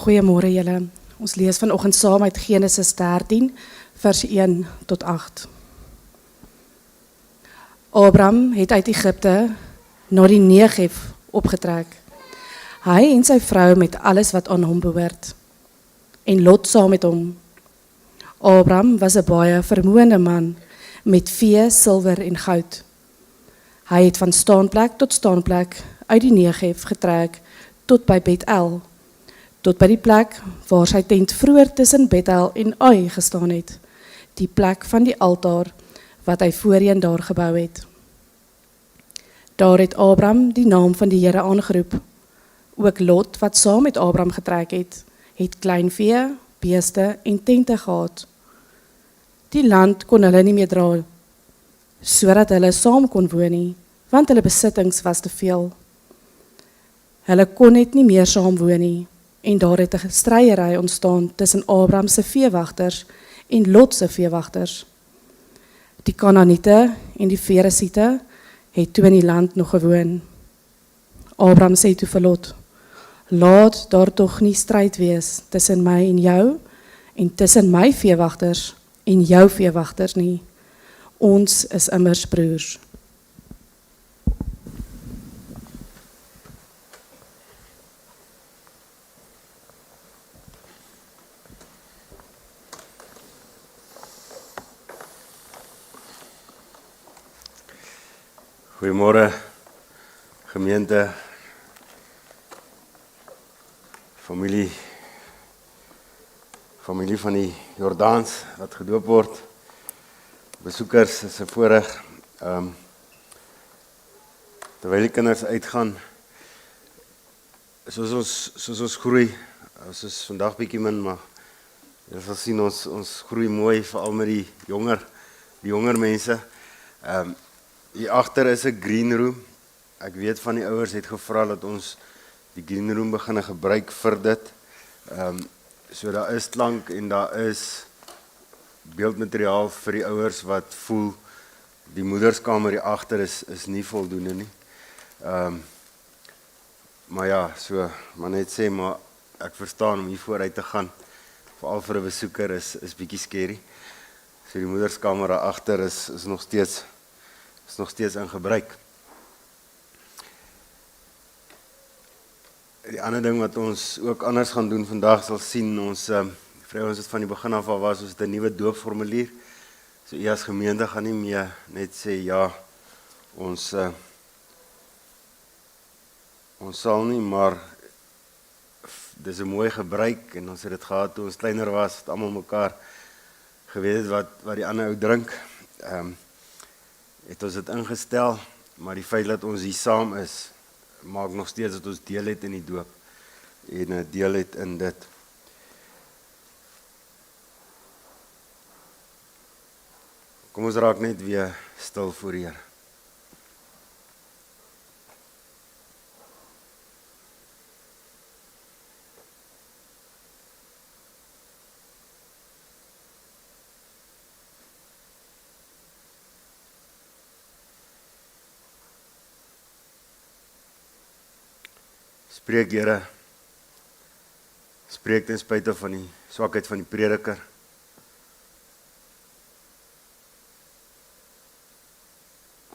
Goeiemôre julle. Ons lees vanoggend saam uit Genesis 13 vers 1 tot 8. Abraham het uit Egipte na die Negev opgetrek. Hy en sy vrou met alles wat aan hom behoort. En Lot saam met hom. Abraham was 'n baie vermoënde man met vee, silwer en goud. Hy het van staanplek tot staanplek uit die Negev getrek tot by Bet-El, tot by die plek waar sy tent vroeër tussen Bet-El en Ai gestaan het, die plek van die altaar wat hy voorheen daar gebou het. Daar het Abraham die naam van die Here aangeroep. Ook Lot, wat saam met Abraham getrek het kleinvee, beeste en tente gehad. Die land kon hulle nie meer dra, sodat hulle saam kon woon nie, want hulle besittings was te veel. Hulle kon net nie meer saam woon nie, en daar het 'n stryery ontstaan tussen Abraham se veewagters en Lot se veewagters. Die Kanaaniete en die Feresiete het toe in die land nog gewoon. Abraham sê toe vir Lot: "Laat daar tog nie stryd wees tussen my en jou, en tussen my veewagters en jou veewagters nie. Ons is immers broers." Goeiemôre gemeente, familie van die Jordaans wat gedoop word, besoekers, is 'n voorreg. Terwyl die kinders uitgaan, soos ons groei, ons is vandag bietjie min, maar jy sal sien ons groei mooi, veral met die jonger mense. Hier agter is 'n green room. Ek weet van die ouers het gevra dat ons die green room begin gebruik vir dit. So daar is klank en daar is beeldmateriaal vir die ouers wat voel die moederskamer hier agter is nie voldoende nie. Maar ja, so maar net sê, maar ek verstaan om hier vooruit te gaan, veral vir 'n besoeker is bietjie scary. So die moederskamer daar agter is nog steeds in gebruik. Die ander ding wat ons ook anders gaan doen vandag sal sien, ons het van die begin af was ons 'n nuwe doopformulier. So u as gemeente gaan nie meer net sê ja, ons sal nie, maar dis 'n mooi gebruik en ons het dit gehad toe ons kleiner was, het almal mekaar geweet wat die ander ou drink. Het ons dit ingestel, maar die feit dat ons hier saam is, maak nog steeds dat ons deel het in die doop en deel het in dit. Kom ons raak net weer stil voor die Here. Spreek Here, spreek ten spyte van die swakheid van die prediker.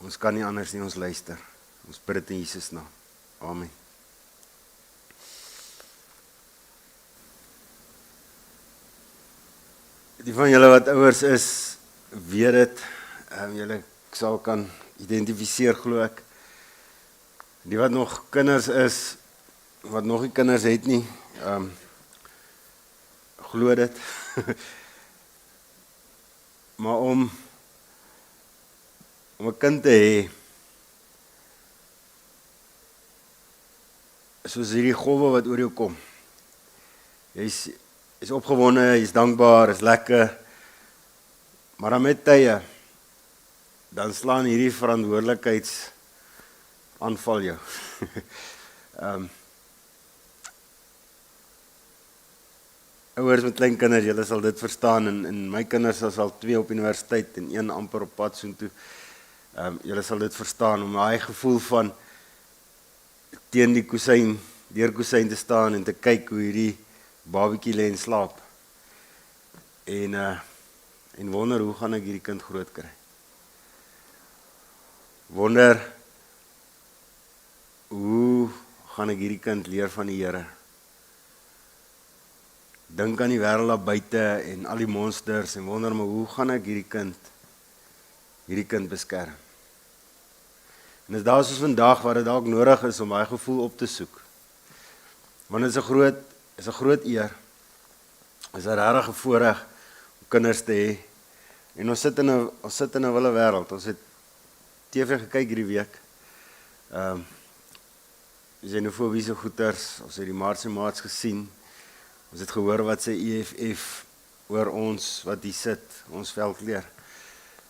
Ons kan nie anders nie, ons luister. Ons bid dit in Jesus naam. Amen. Die van julle wat ouers is, weet dit. Julle sal kan identifiseer, glo ek. Die wat nog kinders is, wat nog nie kinders het nie, glo dit. Maar om 'n kind te hê, soos hierdie golwe wat oor jou kom. Jy is opgewonde, jy is dankbaar, is lekker. Maar dan met tye, dan slaan hierdie verantwoordelikheidsaanval jou. Ouers met klein kinders, julle sal dit verstaan, en my kinders is al 2 op universiteit en 1 amper op pad soontoe. Julle sal dit verstaan, om daai gevoel van teen die kusyn, deur kusyn te staan en te kyk hoe hierdie babatjie lê en slaap. En wonder hoe gaan ek hierdie kind groot kry. Wonder hoe gaan ek hierdie kind leer van die Here. Dink aan die wêreld daar buite en al die monsters en wonder maar hoe gaan ek hierdie kind beskerm. En dis daar soos vandag waar dit dalk nodig is om daai gevoel op te soek. Want dit is 'n groot eer. Is 'n regte voorreg om kinders te hê. En ons sit in 'n wille wêreld. Ons het TV gekyk hierdie week. Xenofobiese goeters, ons het die Maats en Maats gesien. Ons het gehoor wat sê EFF oor ons wat hier sit, ons veldkleur.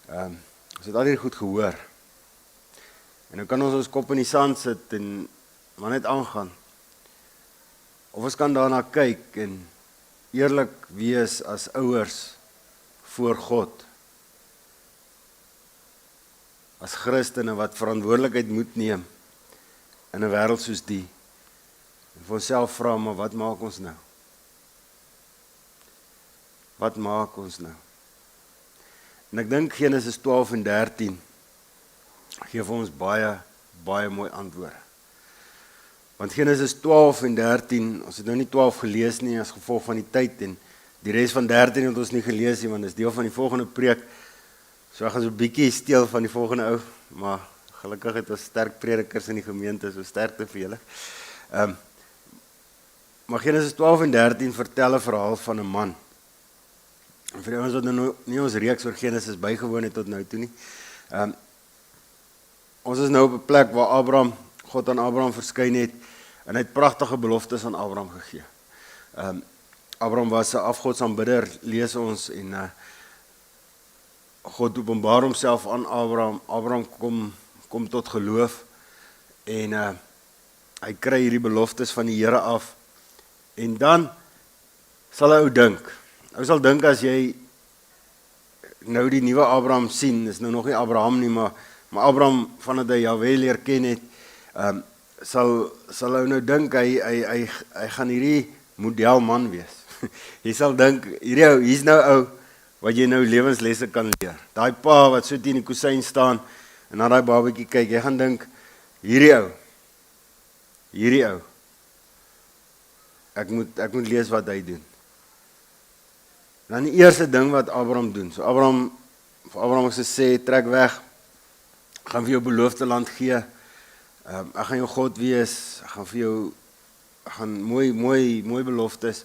Ons het al hierdie goed gehoor. En nou kan ons kop in die sand sit en maar net aangaan. Of ons kan daarna kyk en eerlik wees as ouers voor God. As Christene wat verantwoordelikheid moet neem in 'n wêreld soos die. En vir onsself vra, maar wat maak ons nou? Wat maak ons nou? En ek dink Genesis 12 en 13 gee vir ons baie mooi antwoorde. Want Genesis 12 en 13, ons het nou nie 12 gelees nie as gevolg van die tyd en die res van 13 het ons nie gelees nie want dit is deel van die volgende preek. So ek gaan so 'n bietjie steel van die volgende ou, maar gelukkig het ons sterk predikers in die gemeente, so sterkte vir julle. Maar Genesis 12 en 13 vertel 'n verhaal van 'n man. En vir ons wat nou nie ons reeks oor Genesis bygewoon het tot nou toe nie. Ons is nou op 'n plek waar God aan Abraham verskyn het en hy het pragtige beloftes aan Abraham gegee. Abraham was 'n afgodsaanbidder, lees ons en God openbaar homself aan Abraham. Abraham kom tot geloof en hy kry hierdie beloftes van die Here af. En dan sal hy dink. Hy sal dink as jy nou die nuwe Abraham sien, is nou nog nie Abraham nie, maar Abraham vandat hy Jahwe leer ken het, sal hy nou dink hy gaan hierdie modelman wees. Jy sal dink hier's nou ou wat jy nou lewenslesse kan leer. Daai pa wat so teen die kusyn staan en na daai babatjie kyk, jy gaan dink hierdie ou. Ek moet lees wat hy doen. Dan die eerste ding wat Abraham doen. So Abraham het gesê trek weg. Ek gaan vir jou beloofde land gee. Ek gaan jou God wees. Ek gaan vir jou mooi beloftes.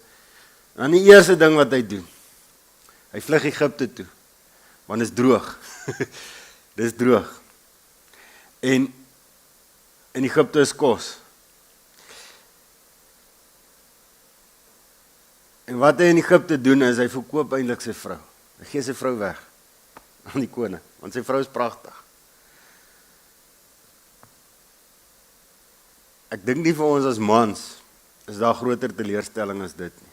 Dan die eerste ding wat hy doen. Hy vlug Egipte toe. Want dit is droog. Dis droog. En Egipte is kos. En wat hy in Egipte doen is hy verkoop eintlik sy vrou. Hy gee sy vrou weg aan die koning, want sy vrou is pragtig. Ek dink nie vir ons as mans is daar groter teleurstelling as dit nie.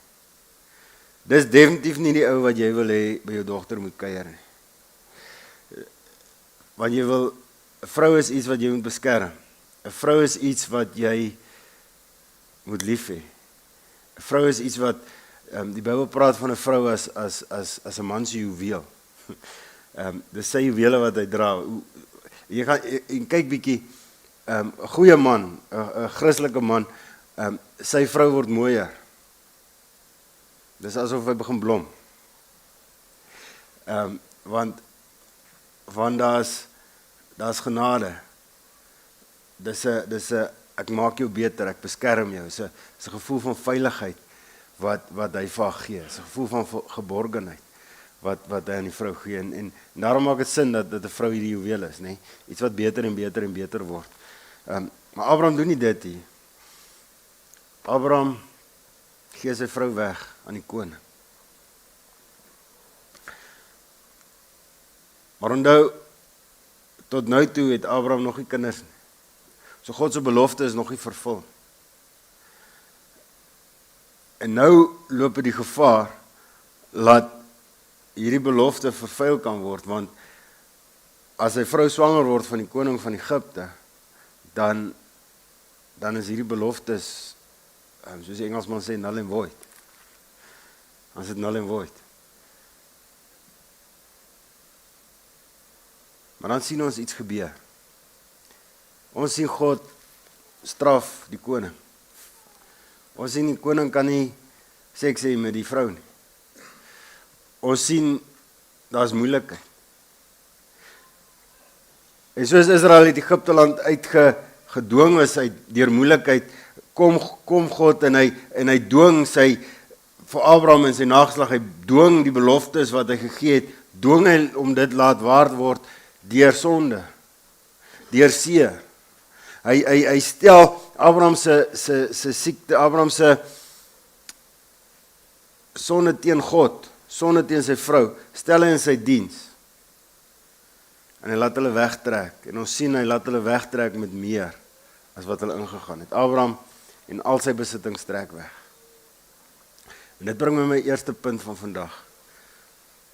Dis definitief nie die ou wat jy wil hê by jou dogter moet kuier nie. Want jy wil 'n vrou is iets wat jy moet beskerm. 'n Vrou is iets wat jy moet lief hê. 'n Vrou is iets wat die Bybel praat van 'n vrou as 'n man se juweel. Dis sy juwele wat hy dra. Jy gaan en kyk bietjie 'n goeie man, 'n Christelike man, sy vrou word mooier. Dis asof hy begin blom. Want daar's genade. Dis 'n ek maak jou beter, ek beskerm jou. Dis 'n gevoel van veiligheid wat hy vir haar gee. Dis 'n gevoel van geborgenheid wat hy aan die vrou gee. En daarom maak dit sin dat 'n vrou hierdie juweel is, nê? Iets wat beter en beter en beter word. Maar Abraham doen nie dit nie. Abraham gee sy vrou weg aan die koning. Maar onthou, tot nou toe het Abraham nog nie kinders nie. So God se belofte is nog nie vervul. En nou loop dit die gevaar dat hierdie belofte vervuil kan word, want as sy vrou swanger word van die koning van Egipte, dan is hierdie beloftes, soos die Engelsman sê, null and void. Dan is dit null en void. Maar dan sien ons iets gebeur. Ons sien God straf die koning. Ons sien die koning kan nie seks hê met die vrou nie. Ons sien, daar is moeilikheid. En soos Israel het Egipte land uitgedwing is uit deur moeilikheid, kom God en hy dwing vir Abraham en sy nageslag, hy dwing die beloftes wat hy gegee het, dwing hy om dit laat waar word deur sonde, deur seer. Hy stel Abraham se siekte, Abraham se sonde teen God, sonde teen sy vrou, stel hy in sy diens. En hy laat hulle wegtrek, en ons sien hy laat hulle wegtrek met meer as wat hulle ingegaan het. Abraham en al sy besittings trek weg. En dit bring my my eerste punt van vandag.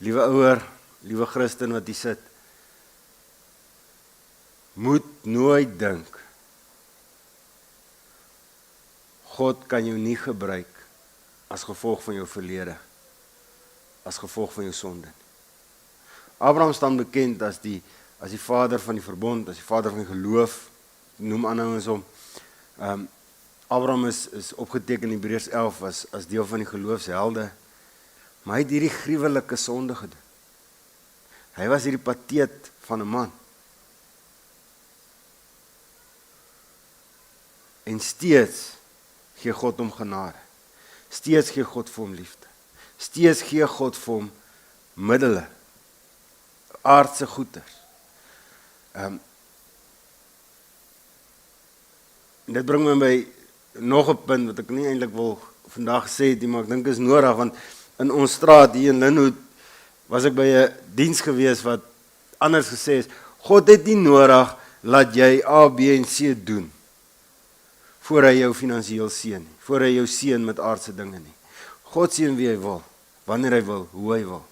Liewe ouer, liewe Christen wat hier sit, moet nooit dink, God kan jou nie gebruik as gevolg van jou verlede, as gevolg van jou sonde. Abraham staan bekend as die vader van die verbond, as die vader van die geloof, noem aanhouers hom. Abraham is opgeteken in Hebreërs 11 as deel van die geloofshelde, maar hy het hierdie gruwelike sonde gedoen. Hy was hierdie pateet van 'n man. En steeds gee God hom genade. Steeds gee God vir hom liefde. Steeds gee God vir hom middele, aardse goeders. Dit bring my by nog 'n punt wat ek nie eintlik wil vandag sê het nie, maar ek dink is nodig, want in ons straat hier in Linwood was ek by 'n diens gewees wat anders gesê is, God het nie nodig laat jy A, B en C doen voor hy jou finansiëel seën nie, voor hy jou seën met aardse dinge nie. God seën wie hy wil, wanneer hy wil, hoe hy wil.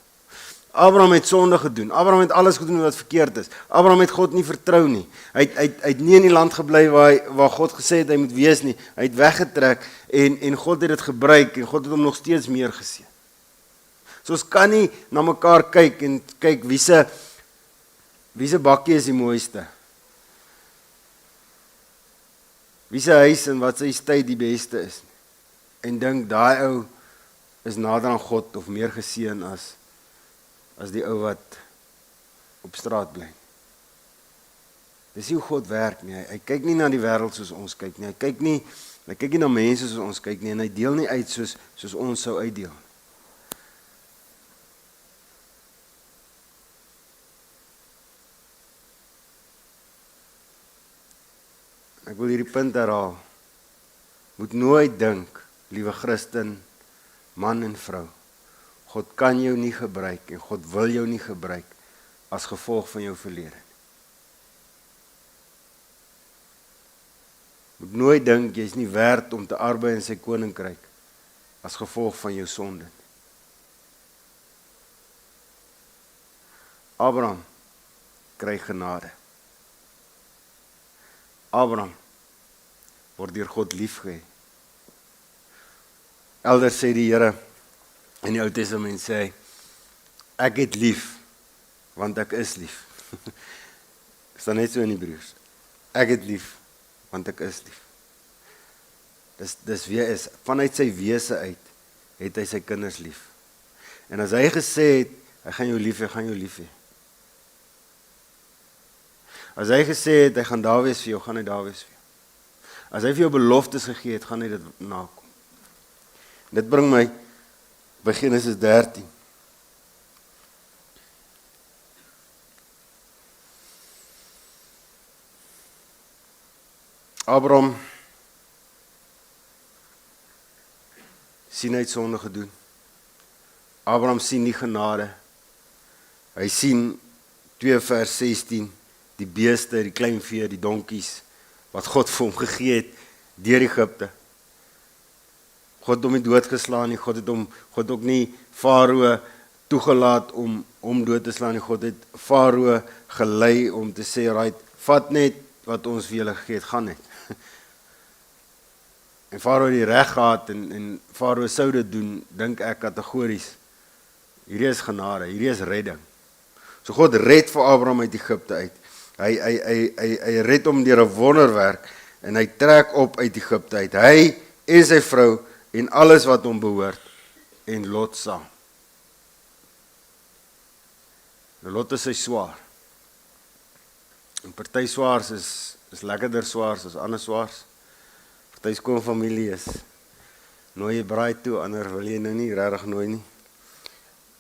Abraham het sonde gedoen. Abraham het alles gedoen wat verkeerd is. Abraham het God nie vertrou nie. Hy het nie in die land gebly waar God gesê het hy moet wees nie. Hy het weggetrek en God het dit gebruik en God het hom nog steeds meer geseën. So ons kan nie na mekaar kyk en kyk wie se bakkie is die mooiste. Wie se huis en wat sy estate die beste is. En dink daai ou is nader aan God of meer geseën as die ou wat op straat bly. Dis hoe God werk nie. Hy kyk nie na die wêreld soos ons kyk nie. Hy kyk nie na mense soos ons kyk nie en hy deel nie uit soos ons sou uitdeel. Ek wil hierdie punt herhaal. Moet nooit dink, liewe Christen, man en vrou, God kan jou nie gebruik en God wil jou nie gebruik as gevolg van jou verlede. Moet nooit dink jy is nie werd om te arbei in sy koninkryk as gevolg van jou sonde. Abraham kry genade. Abraham word deur God liefgehê. Elders sê die Here in die Ou Testament sê, ek het lief, want ek is lief. Staan net so in Hebreërs. Ek het lief, want ek is lief. Dis wie is, vanuit sy wese uit, het hy sy kinders lief. En as hy gesê het, hy gaan jou lief hê, gaan jou lief hê. As hy gesê het, hy gaan daar wees vir jou, gaan hy daar wees vir jou. As hy vir jou beloftes gegee het, gaan hy dit nakom. Dit bring my by Genesis 13. Abraham sien hy het sonde gedoen. Abraham sien die genade. Hy sien 2 vers 16, die beeste, die klein vee, die donkies, wat God vir hom gegee het deur Egipte. God het hom nie doodgeslaan nie, God het ook nie Farao toegelaat om dood te slaan nie. God het Farao gelei om te sê, right, vat net wat ons vir julle gegee het, gaan net. en Farao het die reg gehad en Farao sou dit doen, dink ek kategories. Hierdie is genade, hierdie is redding. So God red vir Abraham uit Egipte uit. Hy red hom deur 'n wonderwerk en hy trek op uit Egipte uit. Hy en sy vrou en alles wat hom behoort en Lot saam. Lot is sy swaar. En party swaars is lekkerder swaars as ander swaars. Party skoon familie is nooi jy braai toe, ander wil jy nou nie regtig nooi nie.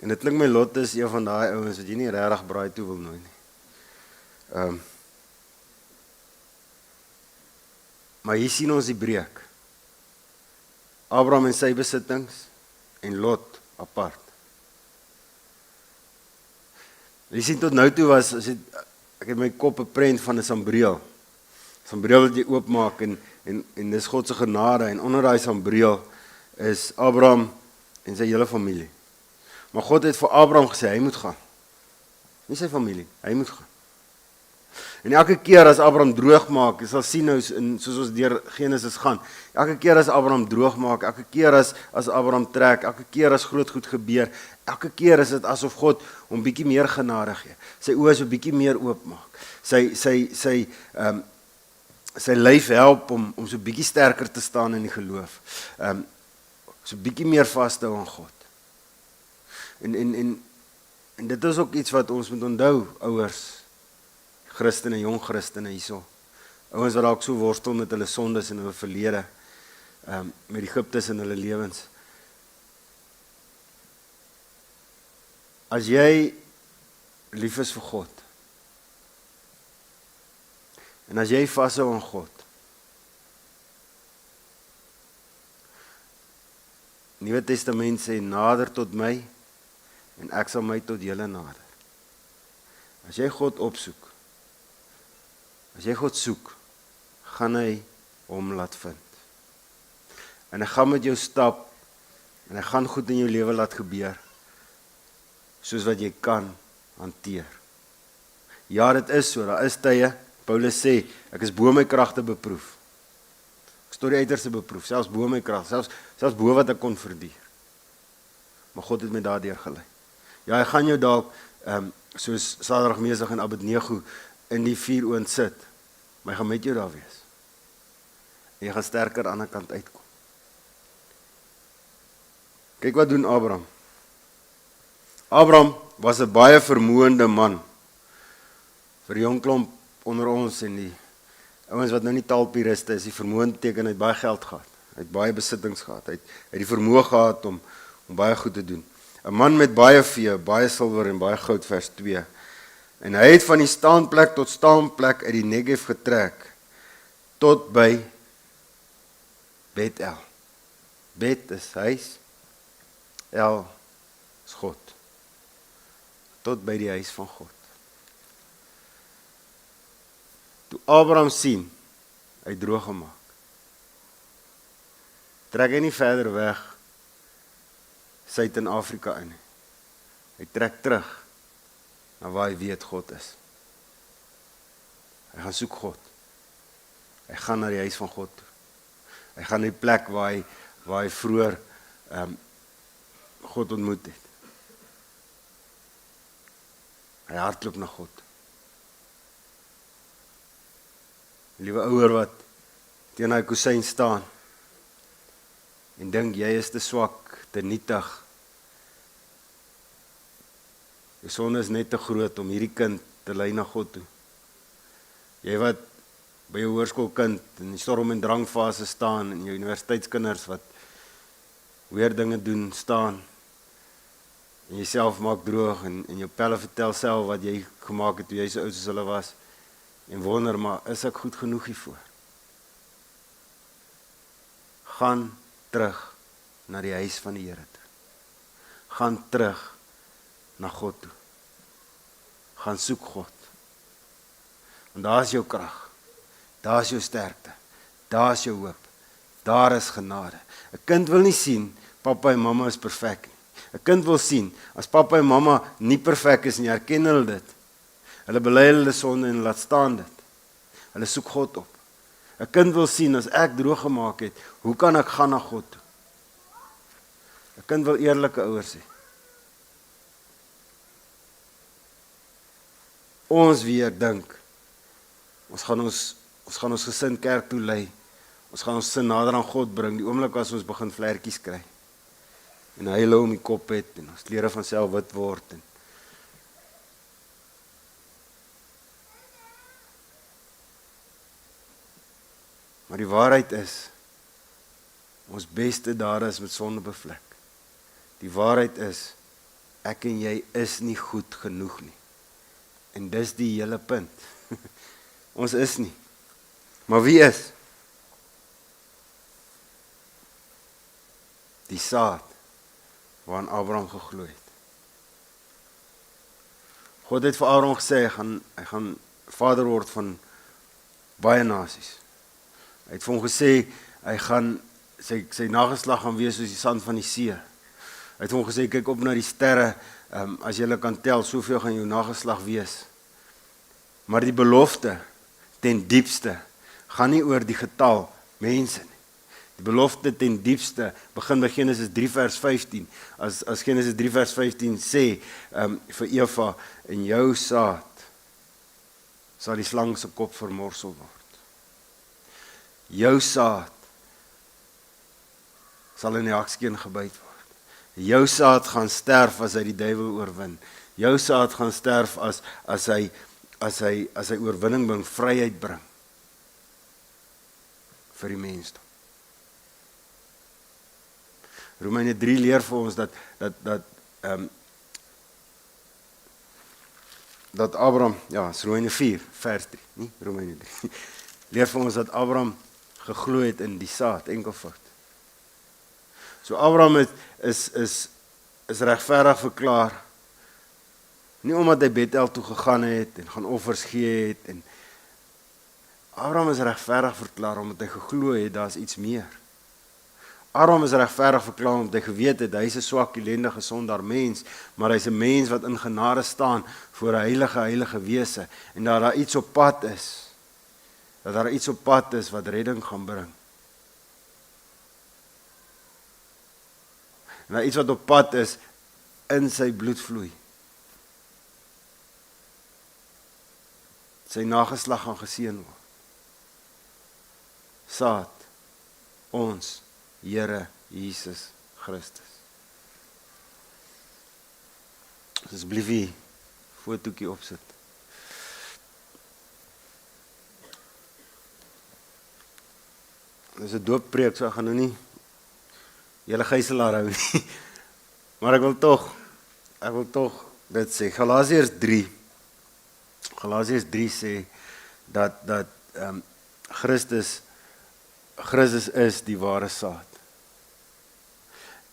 En dit klink my Lot is een van daai ouens wat jy nie regtig braai toe wil nooi nie. Maar hier sien ons die breek. Abraham en sy besittings en Lot apart. Jy sien tot nou toe was ek het my kop 'n prent van 'n sambreel. Sambreel wat jy oopmaak en dis God se genade en onder daai sambreel is Abraham en sy hele familie. Maar God het vir Abraham gesê hy moet gaan. Nie sy familie, hy moet gaan. En elke keer as Abraham droog maak, jy sal sien nou soos ons deur Genesis gaan. Elke keer as Abraham droog maak, elke keer as Abraham trek, elke keer as groot goed gebeur, elke keer is dit asof God hom bietjie meer genade gee. Sy oë so bietjie meer oopmaak. Sy lyf help om so bietjie sterker te staan in die geloof. So bietjie meer vas te hou aan God. En dit is ook iets wat ons moet onthou, ouers, Christene, jong Christene hierso. Ouens wat dalk so worstel met hulle sondes en hulle verlede, met Egiptes in hulle lewens. As jy lief is vir God, en as jy vashou aan God, Nuwe Testament sê, nader tot my, en ek sal my tot julle nader. As jy God opsoek, as jy God soek, gaan hy hom laat vind. En hy gaan met jou stap, en hy gaan goed in jou lewe laat gebeur, soos wat jy kan hanteer. Ja, dit is so, daar is tye, Paulus sê, ek is bo my kragte beproef. Ek is tot die uiterste beproef, selfs bo my krag, selfs bo wat ek kon verduur. Maar God het my daardeur gelei. Ja, hy gaan jou dalk, soos Sadrag, Mesach en Abednego in die vuuroond sit, maar hy gaan met jou daar wees. En jy gaan sterker aan die ander kant uitkom. Kyk wat doen Abraham. Abraham was 'n baie vermoënde man. Vir die jong klomp onder ons en die ouens wat nou nie taalpuriste is, die vermoënd beteken hy het baie geld gehad. Hy het baie besittings gehad. Hy het die vermoë gehad om baie goed te doen. 'n Man met baie vee, baie silwer en baie goud, vers 2. En hy het van die staanplek tot staanplek uit die Negev getrek tot by Bethel. Bet is huis, El is God. Tot by die huis van God. Toe Abraham sien, hy droog gemaak. Trek hy nie verder weg Suid-Afrika in. Hy trek terug na waar hy weet God is. Hy gaan soek God. Hy gaan na die huis van God toe. Hy gaan na die plek waar hy vroeër God ontmoet het. Hy hardloop na God. Liewe ouer wat teen hy kusyn staan en dink jy is te swak, te nietig. Die sonde is net te groot om hierdie kind te lei na God toe. Jy wat by jou hoërskoolkind in die storm en drangfase staan en jou universiteitskinders wat weer dinge doen staan en jouself maak droog en jou pelle vertel self wat jy gemaak het toe jy so oud soos hulle was en wonder, maar is ek goed genoeg hiervoor? Gaan terug na die huis van die Here toe. Gaan terug na God toe. Gaan soek God. Want daar is jou krag. Daar is jou sterkte. Daar is jou hoop. Daar is genade. 'n Kind wil nie sien, pappa en mamma is perfek nie. 'n Kind wil sien, as pappa en mamma nie perfek is nie, erken hulle dit. Hulle bely hulle sonde en laat staan dit. Hulle soek God op. 'n kind wil sien as ek droog gemaak het, hoe kan ek gaan na God toe? 'n kind wil eerlike ouers hê. Ons weer dink, ons gaan ons gesin kerk toe lei, ons gaan ons sin nader aan God bring, die oomblik as ons begin vlekkies kry, en hulle om die kop het, en ons klere van self wit word, maar die waarheid is, ons beste dade is met sonde bevlek. Die waarheid is, ek en jy is nie goed genoeg nie. En dis die hele punt. Ons is nie. Maar wie is? Die saad waaraan Abraham geglo het. God het vir Abraham gesê, hy gaan vader word van baie nasies. Hy het vir hom gesê, hy gaan sy nageslag gaan wees soos die sand van die see. Hy het hom gesê, kyk op na die sterre, as jy kan tel, soveel gaan jou nageslag wees. Maar die belofte, ten diepste, gaan nie oor die getal mense nie. Die belofte ten diepste, begin by Genesis 3 vers 15, as Genesis 3 vers 15 sê, vir Eva, in jou saad, sal die slang se kop vermorsel word. Jou saad, sal in die hakskeen gebyt word. Jou saad gaan sterf as hy die duiwel oorwin. Jou saad gaan sterf as hy oorwinning bring, vryheid bring vir die mensdom. Romeine 3 leer vir ons dat Abraham, ja, is Romeine 4 vers 3, nie Romeine 3. Leer vir ons dat Abraham geglo het in die saad, enkelvoud. So Abraham is regverdig verklaar, nie omdat hy Bethel toe gegaan het en gaan offers gee het, en Abraham is regverdig verklaar omdat hy geglo het, daar is iets meer. Abraham is regverdig verklaar omdat hy geweet het, hy is 'n swak, ellendige, sondaar mens, maar hy is 'n mens wat in genade staan voor 'n heilige wese, en dat daar iets op pad is, wat redding gaan bring. En dat iets wat op pad is, in sy bloed vloei. Sy nageslag gaan geseën word. Saad, ons Here Jesus Christus. Asseblief die fotootjie opsit. Dit is 'n dooppreek, so ek gaan nou nie julle gijslaar hou nie. Maar ek wil tog dit sê. Galasiërs 3 sê dat Christus is die ware saad.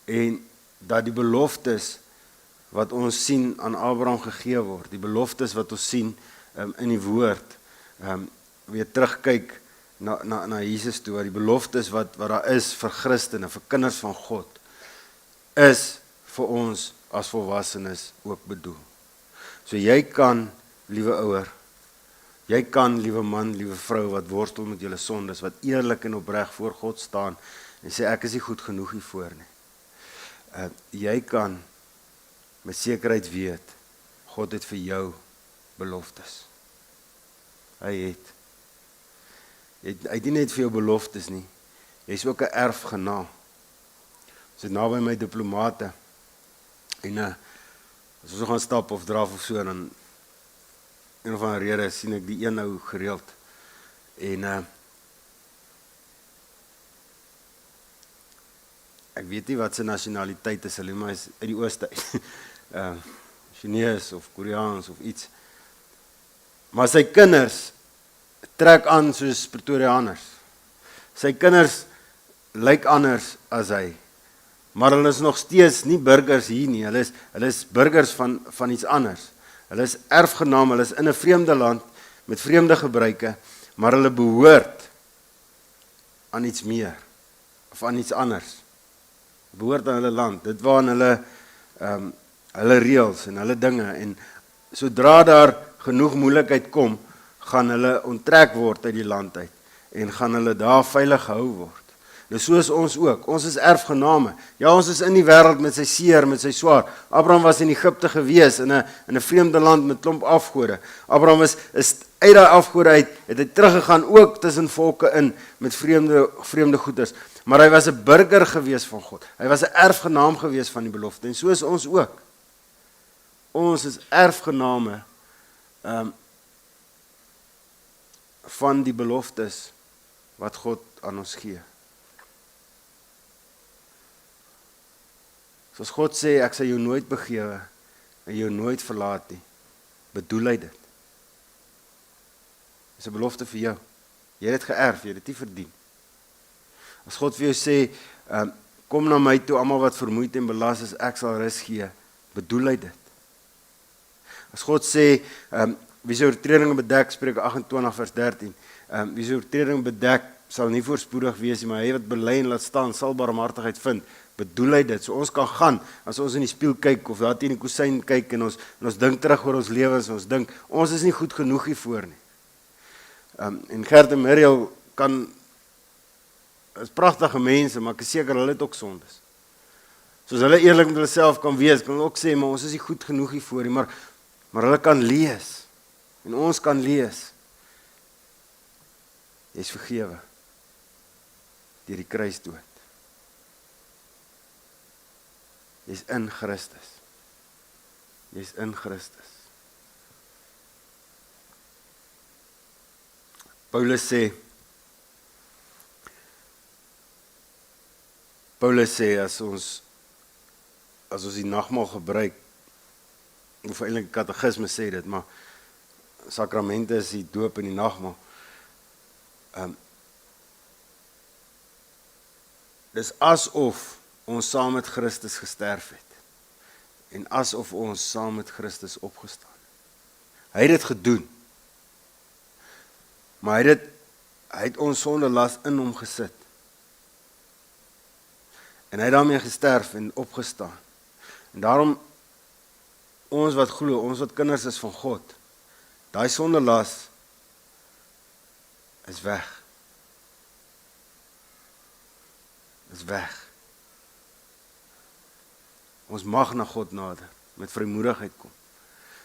En dat die beloftes wat ons sien aan Abraham gegee word, die beloftes wat ons sien in die woord, weer terugkyk na Jesus toe, die beloftes wat daar is vir Christene, vir kinders van God, is vir ons as volwassenes ook bedoel. So jy kan, liewe ouer, jy kan, liewe man, liewe vrou, wat worstel met julle sondes, wat eerlik en opreg voor God staan, en sê ek is nie goed genoeg hiervoor nie. Jy kan met sekerheid weet, God het vir jou beloftes. Hy het nie net vir jou beloftes nie, jy is ook 'n erfgenaam. Ons het naby my diplomate, en as ons gaan stap of draf of so, dan een of ander rede sien ek die een nou gereeld, en ek weet nie wat sy nasionaliteit is, hulle maar is uit die ooste, Chinees of Koreaans of iets, maar sy kinders trek aan soos Pretoriaaners, sy kinders lyk anders as hy, maar hulle is nog steeds nie burgers hier nie, hulle is burgers van iets anders, hulle is erfgenaam, hulle is in 'n vreemde land, met vreemde gebruike, maar hulle behoort aan iets meer, of aan iets anders, behoort aan hulle land, dit waarin hulle reëls en hulle dinge, en sodra daar genoeg moeilikheid kom, gaan hulle onttrek word uit die land uit, en gaan hulle daar veilig gehou word. Nou soos ons ook, ons is erfgename. Ja, ons is in die wêreld met sy seer, met sy swaar. Abraham was in Egipte gewees, in 'n vreemde land met klomp afgode. Abraham is uit daai afgode uit, het hy teruggegaan ook tussen volke in, met vreemde goeders. Maar hy was 'n burger gewees van God. Hy was 'n erfgenaam gewees van die belofte, en so is ons ook. Ons is erfgename van die beloftes wat God aan ons gee. Soos God sê, ek sal jou nooit begewe en jou nooit verlaat nie, bedoel hy dit. Dis 'n belofte vir jou. Jy het dit geërf, jy het dit nie verdien. As God vir jou sê, kom na my toe, almal wat vermoeid en belas is, ek sal rus gee, bedoel hy dit. As God sê, wie sy oortredinge bedek, Spreuke 28 vers 13, wie sy oortredinge bedek, sal nie voorspoedig wees nie, maar hy wat bely en laat staan, sal barmhartigheid vind, bedoel hy dit. So ons kan gaan, as ons in die spieël kyk, of daar teen die kusyn kyk, en ons dink terug oor ons lewens, en ons dink, ons is nie goed genoeg hiervoor nie. En Gert en Miriel is pragtige mense, maar ek is seker hulle het ook sondes. Soos hulle eerlik met hulle self kan wees, kan hulle ook sê, maar ons is nie goed genoeg hiervoor nie, maar hulle kan lees, en ons kan lees, jy is vergewe, deur die kruisdood. Jy is in Christus. Jy is in Christus. Paulus sê as ons die nagmaal gebruik, of eintlik katekisme sê dit, maar sakramente is die doop en die nagmaal. Dis asof ons saam met Christus gesterf het, en asof ons saam met Christus opgestaan het. Hy het dit gedoen, maar hy het ons sondelas in hom gesit, en hy het daarmee gesterf en opgestaan. En daarom, ons wat glo, ons wat kinders is van God, daai sondelas is weg. Is weg. Ons mag na God nader, met vrymoedigheid kom.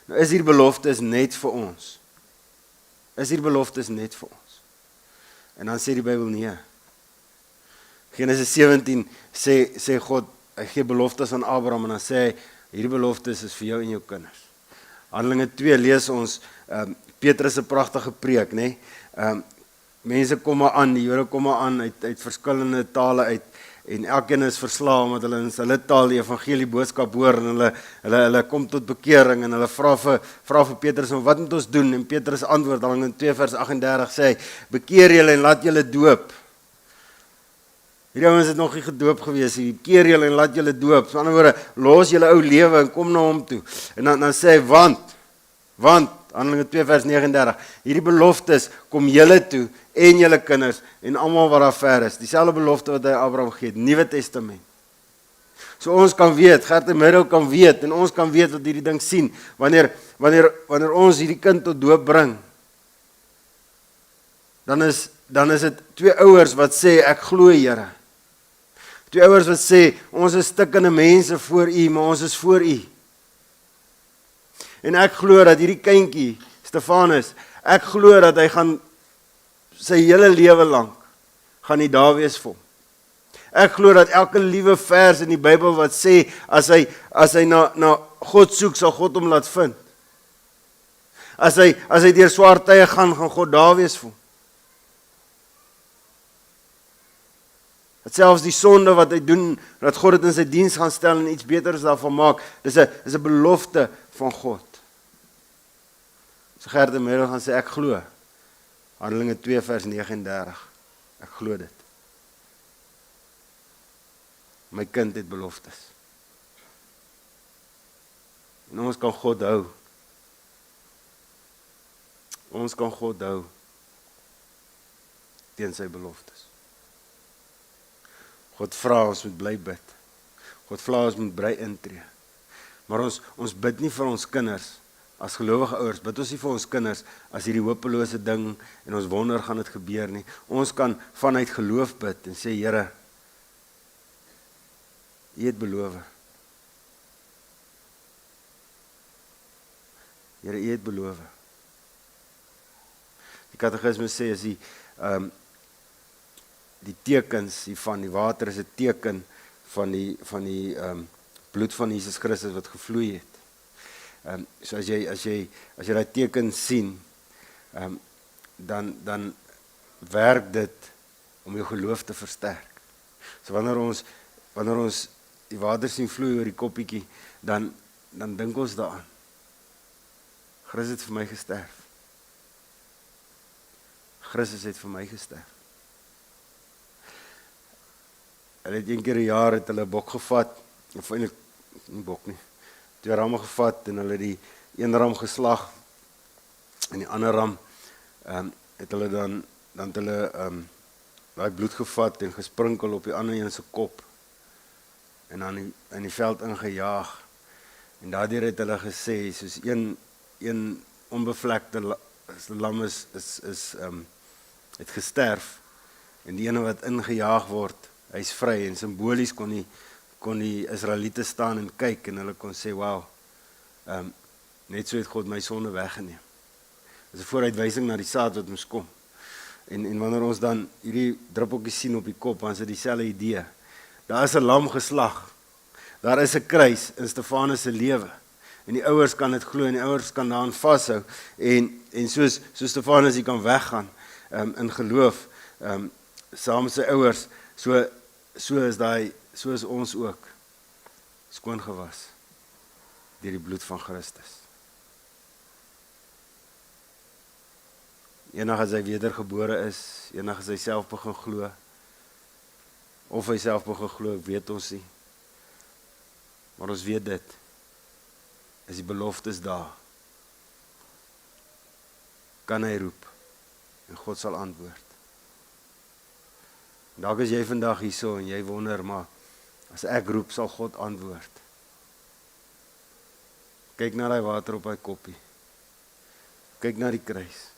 Nou is hier beloftes net vir ons. Is hier beloftes net vir ons. En dan sê die Bybel nee. Genesis 17 sê God, hy gee beloftes aan Abraham, en dan sê hy, hierdie beloftes is vir jou en jou kinders. Handelinge 2 lees ons, Petrus 'n pragtige preek, né? Mense kom maar aan, die Jode kom maar aan uit verskillende tale uit, en elkeen is verslae omdat hulle in hulle taal die evangelie boodskap hoor, en hulle kom tot bekering, en hulle vra vir Petrus, wat moet ons doen? En Petrus antwoord, in 2 vers 38 sê hy, bekeer julle en laat julle doop. Hierdie ouens het nog nie gedoop gewees, bekeer julle en laat julle doop. So, in ander woorde, los julle ou lewe en kom na hom toe. En dan sê hy, want Handelinge 2 vers 39, hierdie beloftes kom julle toe, en julle kinders, en almal wat daar ver is. Dieselfde belofte wat hy Abraham gegee het, Nuwe Testament. So ons kan weet, Gert en Miriel kan weet, en ons kan weet wat hierdie ding sien, wanneer ons hierdie kind tot doop bring, dan is dit twee ouers wat sê, ek glo Here. Twee ouers wat sê, ons is stikkende mense voor U, maar ons is voor U. En ek glo dat hierdie kindjie, Stefanus, ek glo dat hy gaan sy hele lewe lank gaan hy daar wees vir hom. Ek glo dat elke liewe vers in die Bybel wat sê, as hy na God soek, sal God hom laat vind. As hy deur swaar tye gaan God daar wees vir hom. Dat selfs die sonde wat hy doen, dat God dit in sy diens gaan stel en iets beters daarvan maak, dis 'n belofte van God. So Gert en Miriel gaan sê, ek glo. Handelinge 2 vers 39. Ek glo dit. My kind het beloftes. En ons kan God hou. Ons kan God hou teen sy beloftes. God vra ons moet bly bid. God vra ons moet bly intree. Maar ons bid nie vir ons kinders as gelowige ouers, bid ons nie vir ons kinders as hierdie hopelose ding en ons wonder gaan dit gebeur nie. Ons kan vanuit geloof bid en sê, Here, U het beloof. Here, U het beloof. Die katekisme sê as die tekens van die water is 'n teken van die bloed van Jesus Christus wat gevloei het. So as jy daai teken sien, dan werk dit om jou geloof te versterk. So wanneer ons die water sien vloei oor die koppietjie, dan dink ons daaraan. Christus het vir my gesterf. Christus het vir my gesterf. Hulle het een keer 'n jaar het hulle 'n bok gevat, of eintlik nie bok nie, 2 ramme gevat en hulle die een ram geslag en die ander ram het hulle dan het hulle daai bloed gevat en gesprinkel op die ander een se kop en dan in die veld ingejaag. En daardeur het hulle gesê soos een onbevlekte lam het gesterf en die ene wat ingejaag word, hy's vry en simbolies kon die Israeliete staan en kyk en hulle kon sê, wow, net so het God my sonde weggeneem. Dit is 'n vooruitwysing na die saad wat moes kom. En wanneer ons dan hierdie druppeltjies sien op die kop, dan is dit dieselfde idee. Daar is 'n lam geslag. Daar is 'n kruis in Stefanus se lewe. En die ouers kan dit glo en die ouers kan daaraan vashou en soos Stefanus kan weggaan in geloof saam met sy ouers, so is ons ook skoon gewas deur die bloed van Christus. Eendag as hy wedergebore is, eendag as hy self begin glo, of hy self begin glo, weet ons nie. Maar ons weet dit, is die beloftes daar. Kan hy roep, en God sal antwoord. Dalk is jy vandag hierso en jy wonder, maar as ek roep, sal God antwoord. Kyk na die water op die koppie. Kyk na die kruis.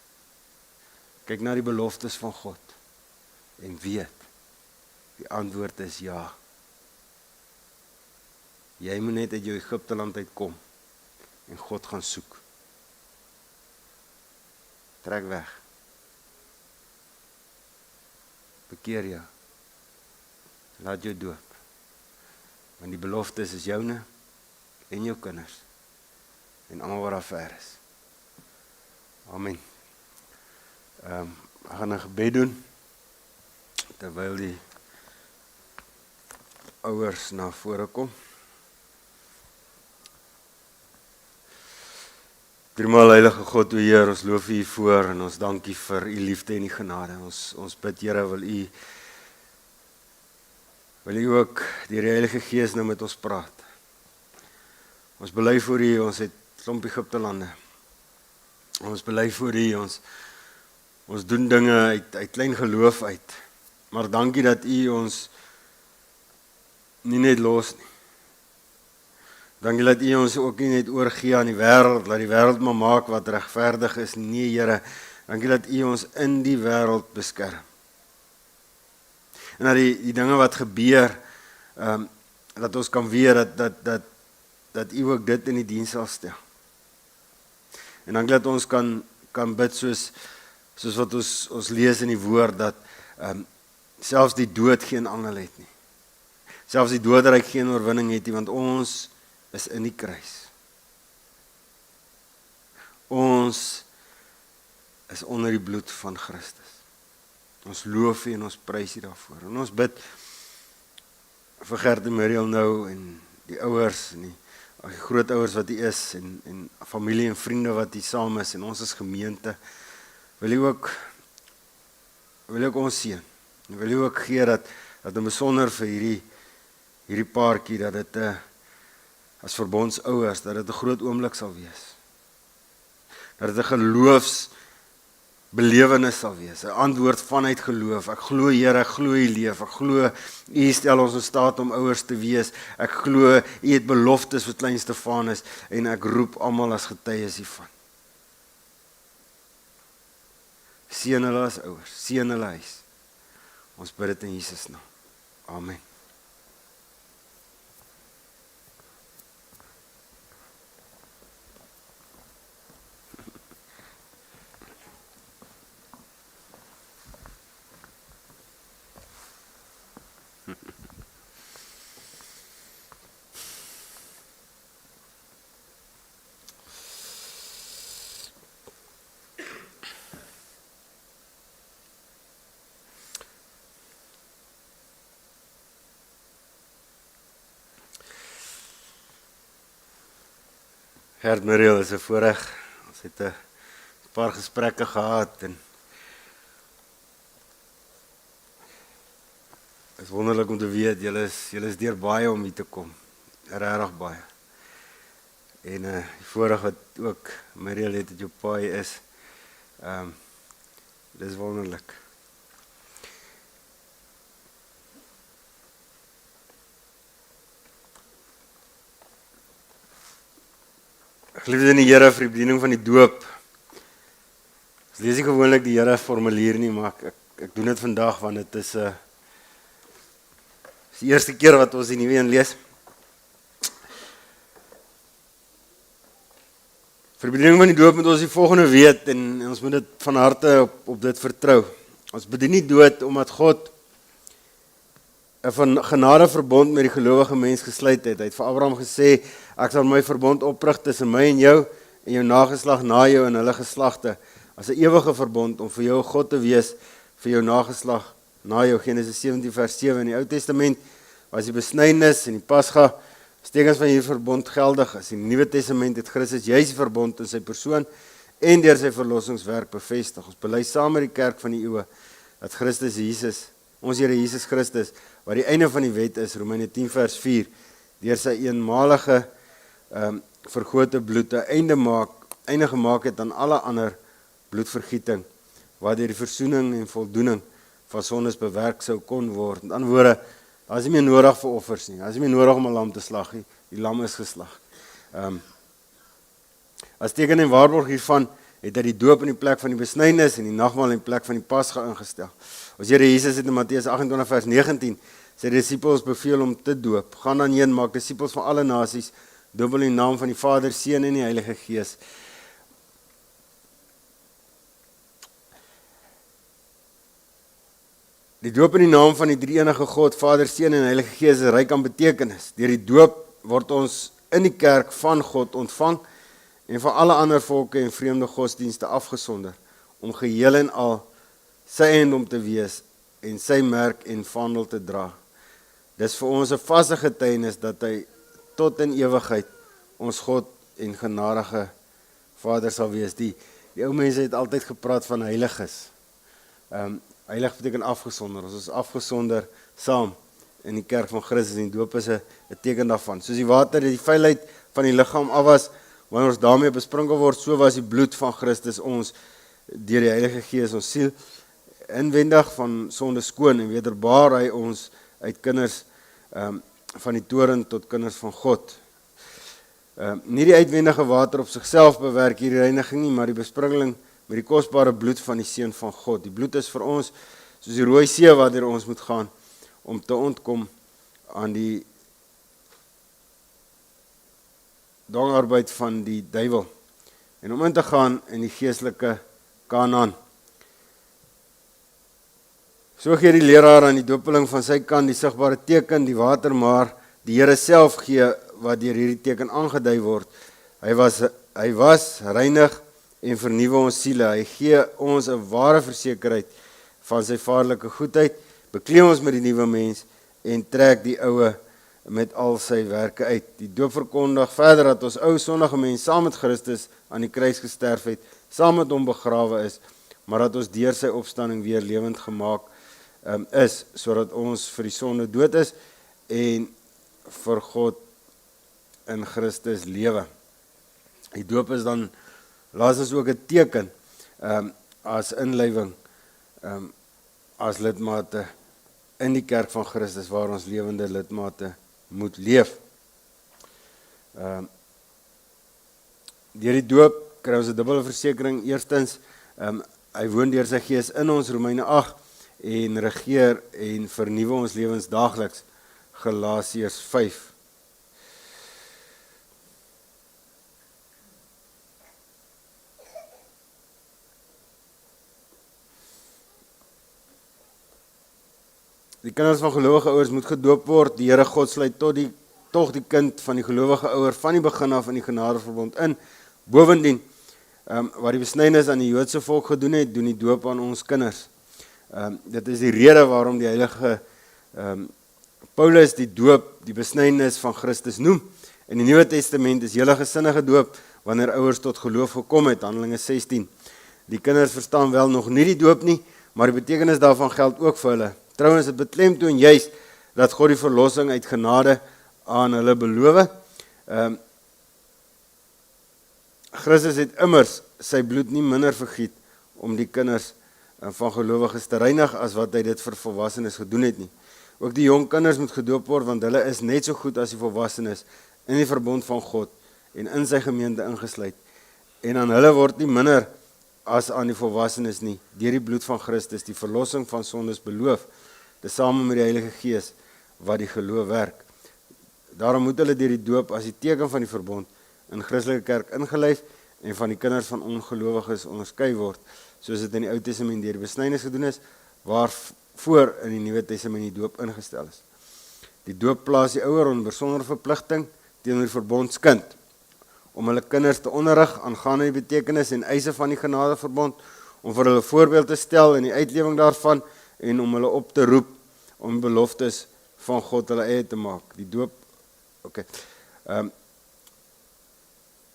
Kyk na die beloftes van God. En weet, die antwoord is ja. Jy moet net uit jou Egipte land uitkom en God gaan soek. Trek weg. Bekeer jou. Laat jou doop. Want die beloftes is joune en jou kinders en almal wat daar ver is. Amen. Ek gaan 'n gebed doen terwyl die ouers na vore kom. Driemaal heilige God, o Heer, ons loof U voor en ons dank U vir U liefde en U genade. Ons bid, Here, wil U ook deur die Heilige Gees nou met ons praat. Ons bely voor U, ons het klomp Egipte lande. Ons bely voor U, ons doen dinge uit klein geloof uit. Maar dankie dat U ons nie net los nie. Dankie dat U ons ook nie net oorgee aan die wêreld, laat die wêreld maar maak wat regverdig is. Nee, Here, dankie dat U ons in die wêreld beskerm. En dat die dinge wat gebeur, dat ons kan weet dat U ook dit in die diens sal stel. En dankie dat ons kan bid soos wat ons lees in die woord, dat selfs die dood geen angel het nie. Selfs die doodryk geen oorwinning het nie, want ons is in die kruis. Ons is onder die bloed van Christus. Ons loof U en ons prys U daarvoor. En ons bid vir Gert en Muriel nou en die ouers en die grootouers wat U is en familie en vriende wat U saam is en ons as gemeente. Wil U ook ons seën. Wil U ook gee dat in besonder vir hierdie paartjie dat dit as verbondsouers, dat dit 'n groot oomblik sal wees. Dat dit 'n geloofsbelydenis belewenis sal wees, 'n antwoord vanuit geloof. Ek glo Here, ek glo U leef, ek glo U stel ons in staat om ouers te wees. Ek glo U het beloftes vir klein Stefanus en ek roep almal as getuies hiervan. Seën hulle as ouers, seën hulle huis. Ons bid dit in Jesus naam. Amen. Gert Muriel, is 'n voorreg. Ons het 'n paar gesprekke gehad en het is wonderlik om te weet julle is deur baie om hier te kom. Regtig baie. En die voorreg wat ook Muriel het dat jou paai is. Dis wonderlik. Geliefdes in die Here, vir die bediening van die doop. Ek lees nie gewoonlik die Here formulier nie, maar ek doen dit vandag want dit is die eerste keer wat ons die nuwe een lees. Vir die bediening van die doop moet ons die volgende weet en ons moet dit van harte op dit vertrou. Ons bedien nie dood omdat God 'n van genade verbond met die gelowige mens gesluit het. Hy het vir Abraham gesê, ek sal my verbond oprig tussen my en jou nageslag na jou en hulle geslagte, as 'n ewige verbond om vir jou God te wees, vir jou nageslag na jou. Genesis 17 vers 7. In die Ou Testament was die besnydenis en die Pasga as tekens van hierdie verbond geldig. As in die Nuwe Testament het Christus juis die verbond in sy persoon en deur sy verlossingswerk bevestig. Ons bely saam met die kerk van die eeue dat Christus Jesus, ons Here Jesus Christus, wat die einde van die wet is, Romeine 10 vers 4, deur sy eenmalige vergote bloed 'n einde gemaak het aan alle ander bloedvergieting, waardeur die versoening en voldoening van sondes bewerk sou kon word. Met ander woorde, daar is nie meer nodig vir offers nie, daar is nie meer nodig om 'n lam te slag nie, die lam is geslag. As teken en waarborg hiervan het hy die doop in die plek van die besnydenis en die nagmaal in die plek van die Pasga ingestel. Ons Here Jesus het in Matteus 28 vers 19 sy disippels beveel om te doop. Gaan dan heen, maak disippels van alle nasies, doop hulle in die naam van die Vader, Seun en die Heilige Gees. Die doop in die naam van die drie-enige God, Vader, Seun en Heilige Gees is ryk aan betekenis. Deur die doop word ons in die kerk van God ontvang en van alle ander volke en vreemde godsdienste afgesonder, om geheel en al sy eiendom te wees en sy merk en vaandel te dra. Dis vir ons 'n vaste getuienis dat hy tot in ewigheid ons God en genadige Vader sal wees. Die ou mense het altyd gepraat van heiliges. Heilig beteken afgesonder. Ons is afgesonder saam in die kerk van Christus en die doop is 'n teken daarvan. Soos die water die vuilheid van die liggaam af was, wanneer ons daarmee besprinkel word, so was die bloed van Christus ons deur die Heilige Gees ons siel inwendig van sonde skoon en wederbaar hy ons uit kinders van die toren tot kinders van God. Nie die uitwendige water op sigself bewerk hierdie reiniging nie, maar die besprinkeling met die kosbare bloed van die Seun van God. Die bloed is vir ons soos die Rooi See waardeur ons moet gaan om te ontkom aan die dwangarbeid van die duiwel en om in te gaan in die geestelike Kanaan. So gee die leraar aan die dopeling van sy kant die sigbare teken, die water, maar die Here self gee wat deur hierdie teken aangedui word. Hy was reinig en vernuwe ons siele. Hy gee ons 'n ware versekerheid van sy vaderlike goedheid, bekleed ons met die nuwe mens en trek die oue met al sy werke uit. Die doop verkondig verder dat ons ou sondige mens saam met Christus aan die kruis gesterf het, saam met hom begrawe is, maar dat ons deur sy opstanding weer lewend gemaak is, sodat ons vir die sonde dood is en vir God in Christus lewe. Die doop is dan laastens ook 'n teken as inlywing as lidmate in die kerk van Christus waar ons lewende lidmate moet leef. Deur die doop kry ons 'n dubbele versekering. Eerstens, hy woon deur sy gees in ons, Romeine 8, en regeer en vernuwe ons lewens daagliks, Galasiërs 5. Die kinders van gelowige ouers moet gedoop word. Die Here God sluit tog die kind van die gelowige ouer van die begin af in die genadeverbond in. Bovendien, wat die besnydenis aan die Joodse volk gedoen het, doen die doop aan ons kinders. Dit is die rede waarom die heilige Paulus die doop die besnydenis van Christus noem. In die Nuwe Testament is hele gesinne gedoop wanneer ouers tot geloof gekom het, Handelinge 16. Die kinders verstaan wel nog nie die doop nie, maar die betekenis daarvan geld ook vir hulle. Trouwens, het beklemtoon juist dat God die verlossing uit genade aan hulle beloof. Christus het immers sy bloed nie minder vergiet om die kinders van gelowiges te reinig as wat hy dit vir volwassenes gedoen het nie. Ook die jong kinders moet gedoop word, want hulle is net so goed as die volwassenes in die verbond van God en in sy gemeente ingesluit. En aan hulle word nie minder as aan die volwassenes nie, deur die bloed van Christus, die verlossing van sondes beloof, tesame met die Heilige Gees wat die geloof werk. Daarom moet hulle deur die doop as die teken van die verbond in Christelike kerk ingelyf en van die kinders van ongelowiges onderskei word, soos dit in die Ou Testament deur die besnydenis gedoen is, waarvoor in die Nuwe Testament die doop ingestel is. Die doop plaas die ouer onder besondere verpligting teenoor die verbondskind, om hulle kinders te onderrig aangaande die betekenis en eise van die genadeverbond, om vir hulle voorbeeld te stel in die uitlewing daarvan, en om hulle op te roep om beloftes van God hulle eie te maak. Die doop,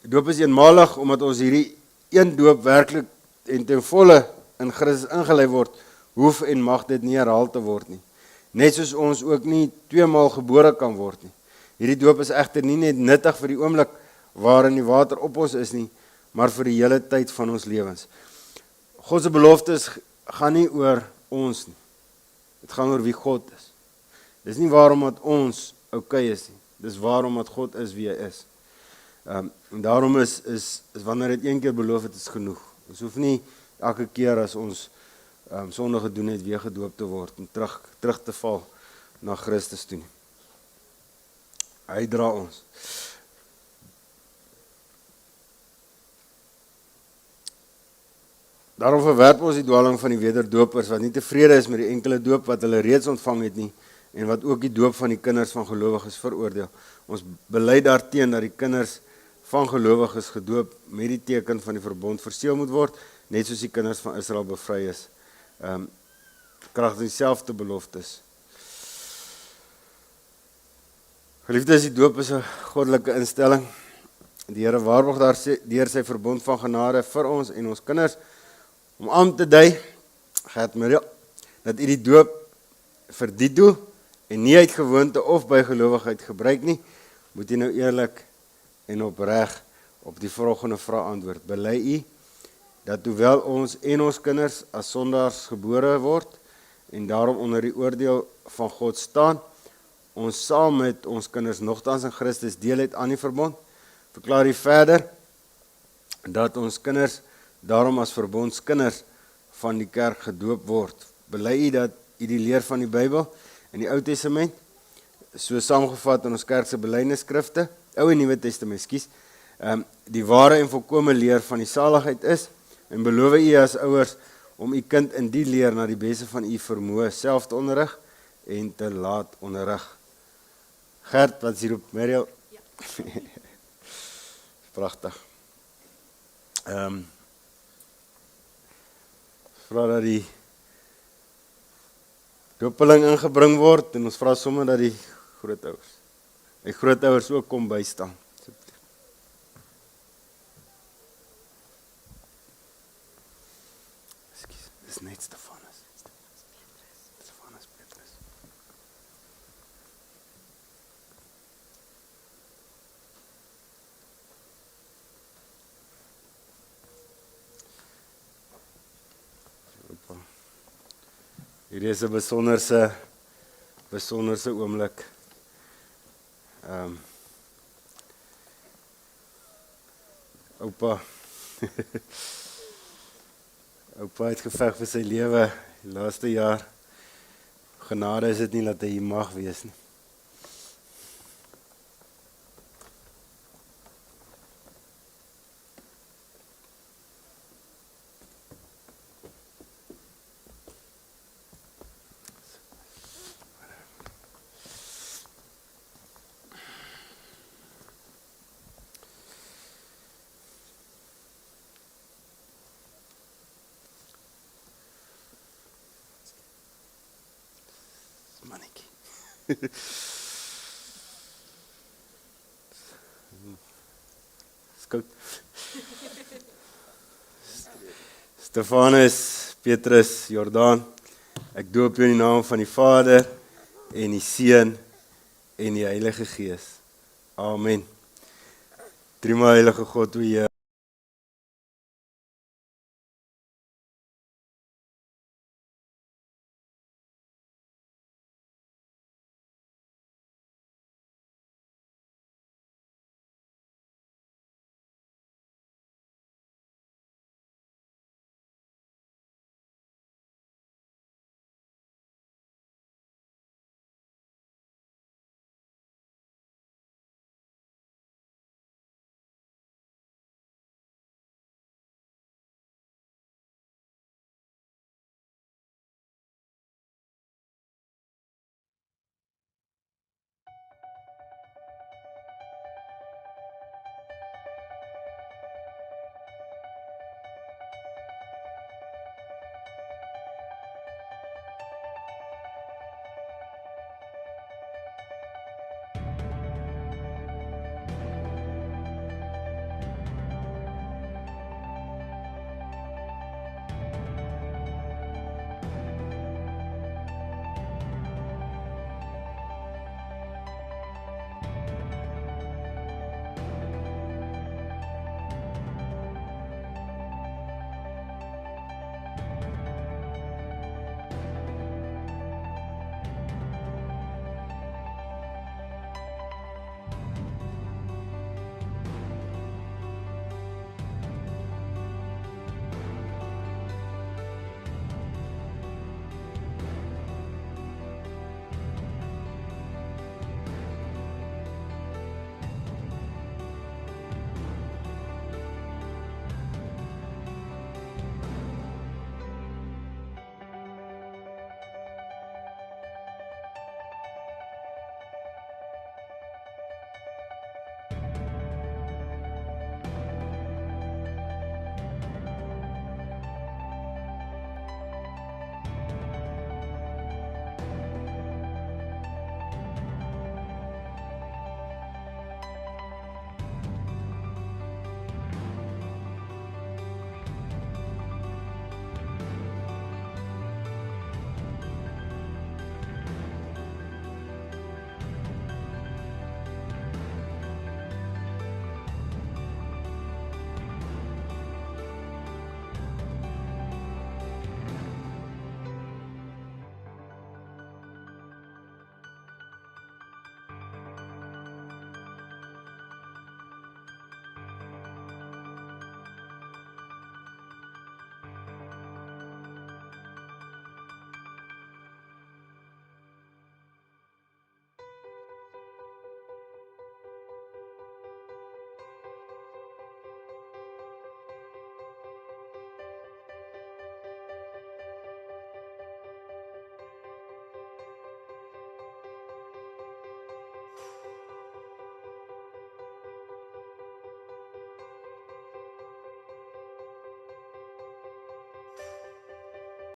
die doop is eenmalig, omdat ons hierdie een doop werklik en ten volle in Christus ingelei word, hoef en mag dit nie herhaal te word nie. Net soos ons ook nie 2 maal gebore kan word nie. Hierdie doop is egter nie net nuttig vir die oomblik waarin die water op ons is nie, maar vir die hele tyd van ons lewens. God se beloftes gaan nie oor ons nie. Dit gaan oor wie God is. Dis nie waarom dat ons okay is nie. Dis waarom dat God is wie hy is. En daarom is wanneer dit een keer beloof het, is genoeg. Ons hoef nie elke keer as ons sonde gedoen het, weer gedoop te word en terug te val na Christus toe nie. Hy dra ons. Daarom verwerp ons die dwaling van die wederdopers wat nie tevrede is met die enkele doop wat hulle reeds ontvang het nie en wat ook die doop van die kinders van gelowiges veroordeel. Ons bely daarteen dat die kinders van gelowiges gedoop met die teken van die verbond verseël moet word, net soos die kinders van Israel bevry is, kragtens dieselfde beloftes. Geliefdes, die doop is 'n goddelike instelling. Die Here waarborg deur sy verbond van genade vir ons en ons kinders om aan te dui, Gert Muriel, dat u die doop vir die doel en nie uit gewoonte of by gelowigheid gebruik nie, moet u nou eerlik en opreg op die volgende vraag antwoord. Bely u dat hoewel ons en ons kinders as sondaars gebore word en daarom onder die oordeel van God staan, ons saam met ons kinders nogtans in Christus deel het aan die verbond? Verklaar u verder dat ons kinders daarom as verbondskinders van die kerk gedoop word? Bely u dat u die leer van die Bybel in die Ou Testament, so saamgevat in ons kerk se belydenisskrifte, Ou en Nuwe Testament, die ware en volkome leer van die saligheid is, en beloof u as ouers om u kind in die leer na die beste van u vermoë self te onderrig en te laat onderrig. Gert, wat is hierop? Mariel? Ja. Pragtig. Vra dat die doopeling ingebring word en ons vra sommer dat die grootouers ook kom bystaan. Ekskuus, dis net Stefanus. Stefanus Petrus. Hierdie is 'n besonderse oomblik. Oupa Oupa het geveg vir sy lewe die laaste jaar. Genade is dit nie dat hy hier mag wees nie. Mannetjie. Skout. Stefanus, Petrus, Jordaan, ek doop jou in die naam van die Vader en die Seun en die Heilige Gees. Amen. Driemaal Heilige God, o Heer.